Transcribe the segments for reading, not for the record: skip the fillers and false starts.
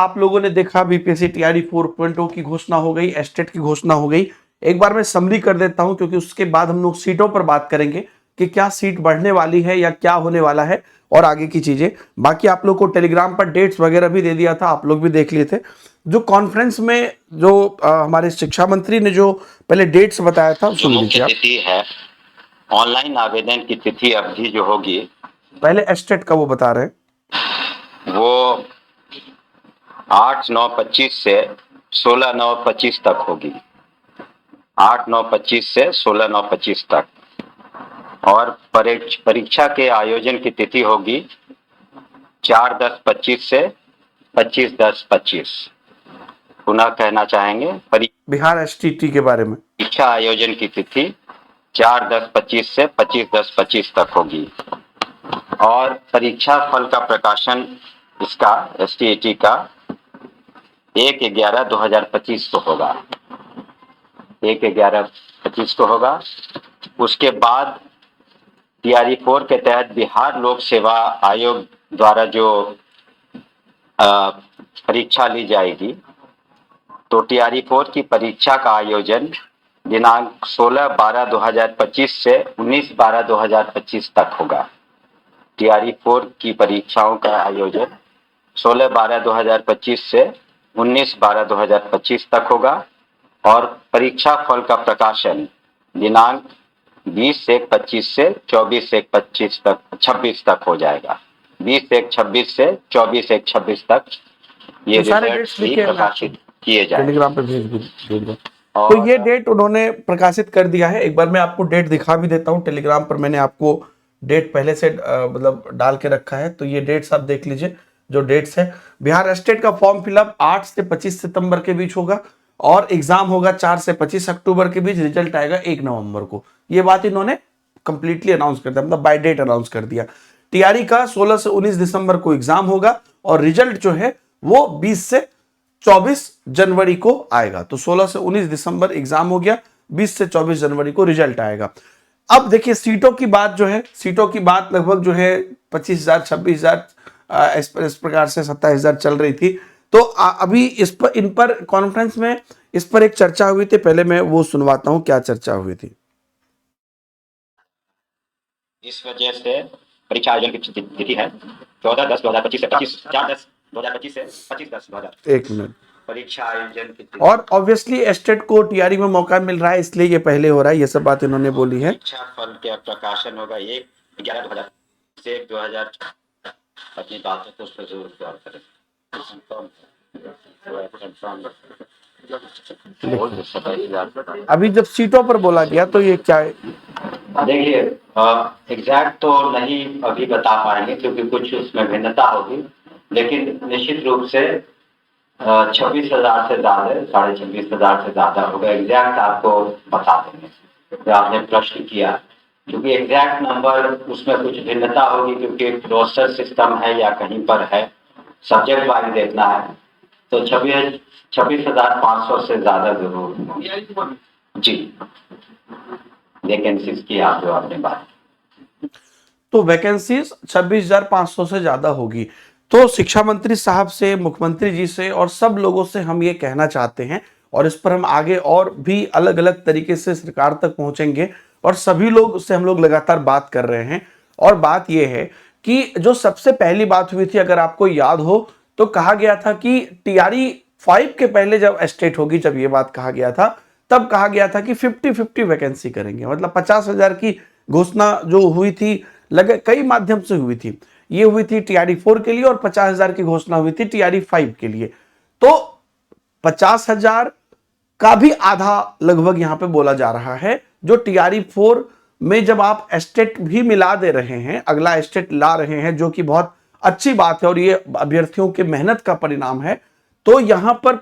आप लोगों ने देखा बीपीएससी टीआरई 4.0 की घोषणा हो गई, एस्टेट की घोषणा हो गई। एक बार मैं समरी कर देता हूं क्योंकि उसके बाद हम लोग सीटों पर बात करेंगे कि क्या सीट बढ़ने वाली है या क्या होने वाला है और आगे की चीजें। बाकी आप लोग को टेलीग्राम पर डेट्स वगैरह भी दे दिया था, आप लोग भी देख लिए थे। जो कॉन्फ्रेंस में जो हमारे शिक्षा मंत्री ने जो पहले डेट्स बताया था, जो मुख्य तिथि है ऑनलाइन आवेदन की तिथि अवधि जो होगी, पहले एस्टेट का वो बता रहे हैं, वो 8/9/25 से 16/9/25 तक होगी। 8/9/25 से 16/9/25 तक। और परीक्षा के आयोजन की तिथि होगी 4/10/25 से 25/10/25। पुनः कहना चाहेंगे, बिहार एसटीटी के बारे में परीक्षा आयोजन की तिथि 4/10/25 से 25/10/25 तक होगी। और परीक्षा फल का प्रकाशन इसका एसटीईटी का 1/11/2025 को होगा। 1/11/25 को होगा। उसके बाद टीआरई 4 के तहत बिहार लोक सेवा आयोग द्वारा जो परीक्षा ली जाएगी, तो टीआरई 4 की परीक्षा का आयोजन दिनांक 16/12/2025 से 19/12/2025 तक होगा। टीआरई 4 की परीक्षाओं का आयोजन 16/12/2025 से 19/12/2025 तक होगा। और परीक्षा फल का प्रकाशन दिनांक 20/1/25 से 24/1/25 तक 26 तक हो जाएगा। 20/1/26 से 24/1/26 तक ये रिजल्ट भी प्रकाशित किए जाएंगे। टेलीग्राम पे भेज दीजिए। तो ये डेट उन्होंने प्रकाशित कर दिया है। एक बार मैं आपको डेट दिखा भी देता हूँ, टेलीग्राम पर मैंने आपको डेट पहले से मतलब डाल के रखा है, तो ये डेट्स आप देख लीजिए। जो डेट्स है, बिहार स्टेट का फॉर्म फिलअप 8 से 25 सितंबर के बीच होगा और एग्जाम होगा 4 से 25 अक्टूबर के बीच, रिजल्ट आएगा 1 नवंबर को। ये बात इन्होंने कंप्लीटली अनाउंस कर दिया, मतलब बाय डेट अनाउंस कर दिया। टीआरई का 16 से 19 दिसंबर को एग्जाम होगा और रिजल्ट जो है वो 20 से 24 जनवरी को आएगा। तो 16 से 19 दिसंबर एग्जाम हो गया, 20 से 24 जनवरी को रिजल्ट आएगा। अब देखिए सीटों की बात जो है, सीटों की बात लगभग जो है 25,000 26,000 इस प्रकार से 27,000 चल रही थी। तो अभी इस पर इन पर कॉन्फ्रेंस में इस पर एक चर्चा हुई थी, पहले मैं वो सुनवाता हूं क्या चर्चा हुई थी। इस वजह से परीक्षा आयोजन की तिथि है 14/10/2025 से 4/10/2025 से 25/10/2025। एक मिनट। परीक्षा आयोजन की तिथि और ऑब्वियसली एस्टेट को टीआरई में मौका मिल रहा है, इसलिए ये पहले हो रहा है, ये सब बात इन्होंने बोली है। परीक्षा फल का प्रकाशन होगा 1/11/2000 से 2000। अपनी बातों को जरूर गौर करें। अभी जब सीटों पर बोला गया तो ये क्या है? देखिए, एग्जैक्ट तो नहीं अभी बता पाएंगे क्योंकि कुछ उसमें भिन्नता होगी, लेकिन निश्चित रूप से 26,000 से ज्यादा, 26,500 से ज्यादा होगा। एग्जैक्ट आपको बता देंगे तो आपने प्रश्न किया, क्योंकि एग्जैक्ट नंबर उसमें कुछ भिन्नता होगी क्योंकि रोस्टर सिस्टम है या कहीं पर है, सब्जेक्ट वाइज देखना है। तो 26,500 से ज्यादा जरूर जी वैकेंसीज की आप जो आपने बात, तो वैकेंसीज 26,500 से ज्यादा होगी। तो शिक्षा मंत्री साहब से, मुख्यमंत्री जी से और सब लोगों से हम ये कहना चाहते हैं, और इस पर हम आगे और भी अलग अलग तरीके से सरकार तक पहुंचेंगे और सभी लोग से हम लोग लगातार बात कर रहे हैं। और बात यह है कि जो सबसे पहली बात हुई थी, अगर आपको याद हो, तो कहा गया था कि टीआरई 5 के पहले जब एस्टेट होगी, जब ये बात कहा गया था, तब कहा गया था कि 50-50 वैकेंसी करेंगे। मतलब 50,000 की घोषणा जो हुई थी, लगे कई माध्यम से हुई थी। ये हुई थी टीआरई 4 के लिए और 50,000 की घोषणा हुई थी टीआरई 5 के लिए। तो 50,000 का भी आधा लगभग यहां पे बोला जा रहा है, जो टीआरई 4 में जब आप एस्टेट भी मिला दे रहे हैं, अगला एस्टेट ला रहे हैं, जो कि बहुत अच्छी बात है और ये अभ्यर्थियों के मेहनत का परिणाम है। तो यहां पर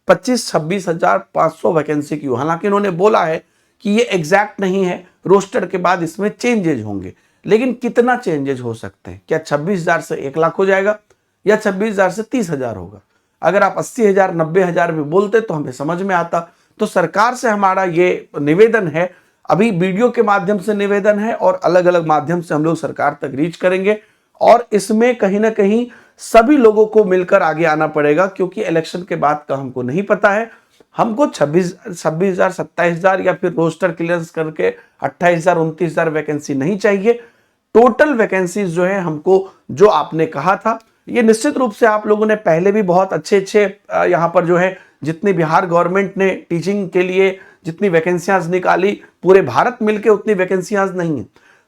25-26,500 वैकेंसी की, हालांकि इन्होंने बोला है कि ये एग्जैक्ट नहीं है, रोस्टर के बाद इसमें चेंजेज होंगे, लेकिन कितना चेंजेज हो सकते हैं? क्या 26,000 से 1 लाख हो जाएगा या 26,000 से 30,000 होगा? अगर आप 80,000 90,000 भी बोलते तो हमें समझ में आता। तो सरकार से हमारा ये निवेदन है, अभी वीडियो के माध्यम से निवेदन है और अलग अलग माध्यम से हम लोग सरकार तक रीच करेंगे, और इसमें कहीं ना कहीं सभी लोगों को मिलकर आगे आना पड़ेगा, क्योंकि इलेक्शन के बाद का हमको नहीं पता है। हमको 26,000 27,000 या फिर रोस्टर क्लियरेंस करके 28,000 29,000 वैकेंसी नहीं चाहिए। टोटल वैकेंसीज जो है हमको, जो आपने कहा था, ये निश्चित रूप से आप लोगों ने पहले भी बहुत अच्छे यहाँ पर जो है जितनी बिहार गवर्नमेंट ने टीचिंग के लिए जितनी वैकेंसियां निकाली, पूरे भारत मिलके उतनी वैकेंसियां नहीं है,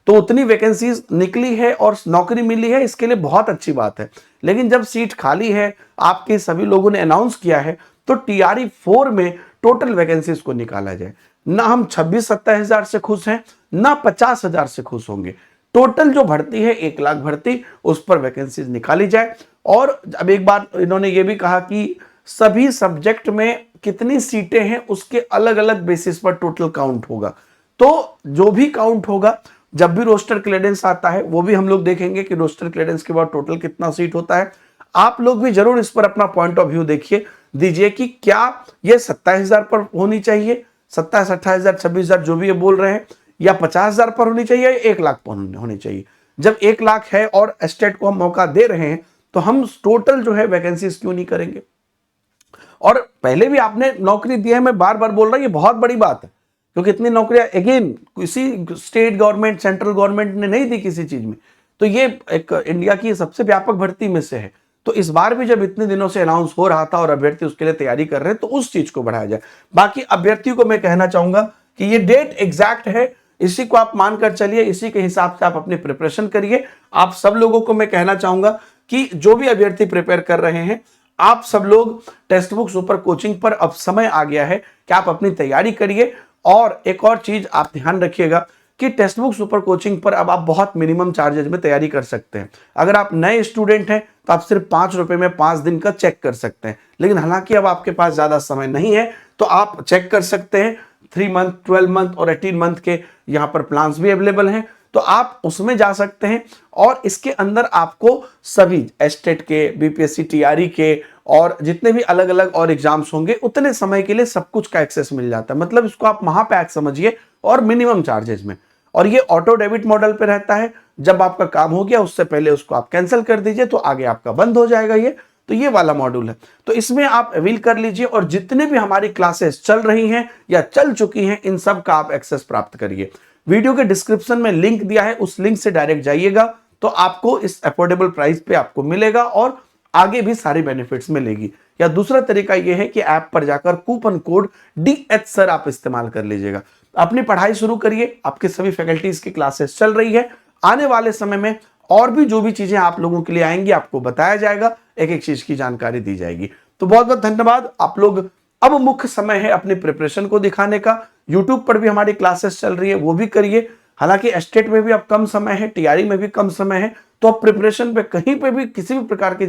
तो उतनी वैकेंसीज निकली है और नौकरी मिली है, इसके लिए बहुत अच्छी बात है। लेकिन जब सीट खाली है, आपके सभी लोगों ने अनाउंस किया है, तो TRE 4 में टोटल वैकेंसीज को निकाला जाए। ना हम 26-27 हजार से खुश हैं, ना 50,000 से खुश होंगे। टोटल जो भर्ती है 1 लाख भर्ती, उस पर वैकेंसीज निकाली जाए। और अब एक बात इन्होंने ये भी कहा कि सभी सब्जेक्ट में कितनी सीटें हैं उसके अलग अलग बेसिस पर टोटल काउंट होगा। तो जो भी काउंट होगा, जब भी रोस्टर क्लियरेंस आता है, वो भी हम लोग देखेंगे कि रोस्टर क्लियरेंस के बाद टोटल कितना सीट होता है। आप लोग भी जरूर इस पर अपना पॉइंट ऑफ व्यू दीजिए कि क्या ये 27,000 पर होनी चाहिए, 27, 28,000, 26,000 जो भी ये बोल रहे हैं, या 50,000 पर होनी चाहिए, या 1 लाख पर होनी चाहिए। जब 1 लाख है और स्टेट को हम मौका दे रहे हैं, तो हम टोटल जो है वैकेंसीज क्यों नहीं करेंगे। और पहले भी आपने नौकरी दी है, मैं बार बार बोल रहा हूं, ये बहुत बड़ी बात है, क्योंकि इतनी नौकरियां अगेन किसी स्टेट गवर्नमेंट सेंट्रल गवर्नमेंट ने नहीं दी किसी चीज में, तो ये एक इंडिया की सबसे व्यापक भर्ती में से है। तो इस बार भी जब इतने दिनों से अनाउंस हो रहा था और अभ्यर्थी उसके लिए तैयारी कर रहे हैं, तो उस चीज को बढ़ाया जाए। बाकी अभ्यर्थियों को मैं कहना चाहूंगा कि ये डेट एग्जैक्ट है, इसी को आप मानकर चलिए, इसी के हिसाब से आप अपनी प्रिपरेशन करिए। आप सब लोगों को मैं कहना चाहूंगा कि जो भी अभ्यर्थी प्रिपेयर कर रहे हैं, आप सब लोग टेक्स्ट बुक सुपर कोचिंग पर अब समय आ गया है कि आप अपनी तैयारी करिए। और एक और चीज आप ध्यान रखिएगा कि टेक्स्ट बुक सुपर कोचिंग पर अब आप बहुत मिनिमम चार्जेज में तैयारी कर सकते हैं। अगर आप नए स्टूडेंट हैं तो आप सिर्फ 5 रुपए में 5 दिन का चेक कर सकते हैं। लेकिन हालांकि अब आपके पास ज्यादा समय नहीं है, तो आप चेक कर सकते हैं। 3 मंथ, 12 मंथ और 18 मंथ के यहाँ पर प्लान्स भी अवेलेबल हैं, तो आप उसमें जा सकते हैं। और इसके अंदर आपको सभी एस्टेट के, BPSC TRE के और जितने भी अलग अलग और एग्जाम्स होंगे, उतने समय के लिए सब कुछ का एक्सेस मिल जाता है। मतलब इसको आप महापैक समझिए, और मिनिमम चार्जेज में। और ये ऑटो डेबिट मॉडल पे रहता है। जब आपका काम हो गया, उससे पहले उसको आप कैंसिल कर दीजिए, तो आगे आपका बंद हो जाएगा ये। तो ये वाला मॉड्यूल है, तो इसमें आप अवेल कर लीजिए। और जितने भी हमारी क्लासेस चल रही हैं या चल चुकी हैं, इन सब का आप एक्सेस प्राप्त करिए। वीडियो के डिस्क्रिप्शन में लिंक दिया है, उस लिंक से डायरेक्ट जाइएगा, तो आपको इस अफोर्डेबल प्राइस पे आपको मिलेगा और आगे भी सारी बेनिफिट्स मिलेगी। या दूसरा तरीका यह है कि ऐप पर जाकर कूपन कोड DH सर आप इस्तेमाल कर लीजिएगा। अपनी पढ़ाई शुरू करिए, आपके सभी फैकल्टीज की क्लासेस चल रही है। आने वाले समय में और भी जो भी चीजें आप लोगों के लिए आएंगी, आपको बताया जाएगा, एक एक चीज की जानकारी दी जाएगी। तो बहुत बहुत धन्यवाद आप लोग। अब मुख्य समय है अपनी प्रिपरेशन को दिखाने का। यूट्यूब पर भी हमारी क्लासेस चल रही है, वो भी करिए। हालांकि एस्टेट में भी अब कम समय है, TRE में भी कम समय है, तो अब प्रिपरेशन पे कहीं पे भी किसी भी प्रकार की